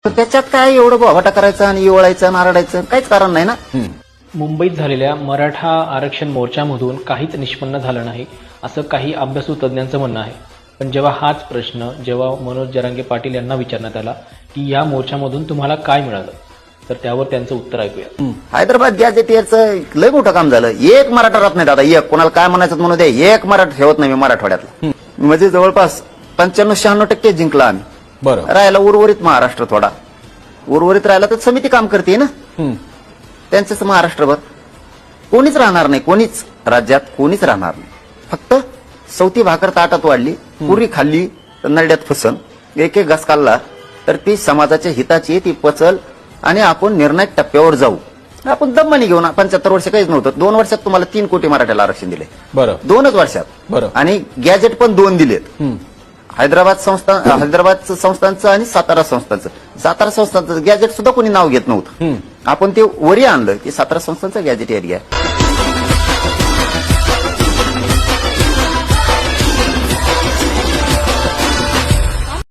तर त्याच्यात काय एवढं बोभाटा करायचं आणि ओळायचं नारडायचं काहीच कारण नाही ना. मुंबईत झालेल्या मराठा आरक्षण मोर्चामधून काहीच निष्पन्न झालं नाही असं काही अभ्यासू तज्ज्ञांचं म्हणणं आहे. पण जेव्हा हाच प्रश्न जेव्हा मनोज जरांगे पाटील यांना विचारण्यात आला की या मोर्चामधून तुम्हाला काय मिळालं, तर त्यावर त्यांचं उत्तर ऐकूया. हैदराबाद गॅजेटियरचं लय मोठं काम झालं. एक मराठा राहत नाही दादा, एक कोणाला काय म्हणायचं म्हणू दे, एक मराठा ठेवत नाही मी मराठवाड्यातला. म्हणजे जवळपास 95-96% जिंकला आम्ही. बरं. राहायला उर्वरित महाराष्ट्र थोडा उर्वरित राहिला तर समिती काम करते ना त्यांचंच महाराष्ट्रभर. कोणीच राहणार नाही, कोणीच राज्यात कोणीच राहणार नाही. फक्त चौथी भाकर ताटात वाढली, पुरी खाल्ली तर नरड्यात फसन, एक एक घास खाल्ला तर ती समाजाच्या हिताची ती पचल आणि आपण निर्णायक टप्प्यावर जाऊ. आपण दम्मानी घेऊन 75 वर्ष काहीच नव्हतं. 2 वर्षात तुम्हाला 3 कोटी मराठ्याला आरक्षण दिले. बरं. 2च वर्षात. बरं. आणि गॅजेट पण 2 दिलेत. हैदराबाद संस्थांचं आणि सातारा संस्थांचं गॅजेट सुद्धा कोणी नाव घेत नव्हतं. आपण ते वरी आणलं की सातारा संस्थांचं गॅजेट एरिया.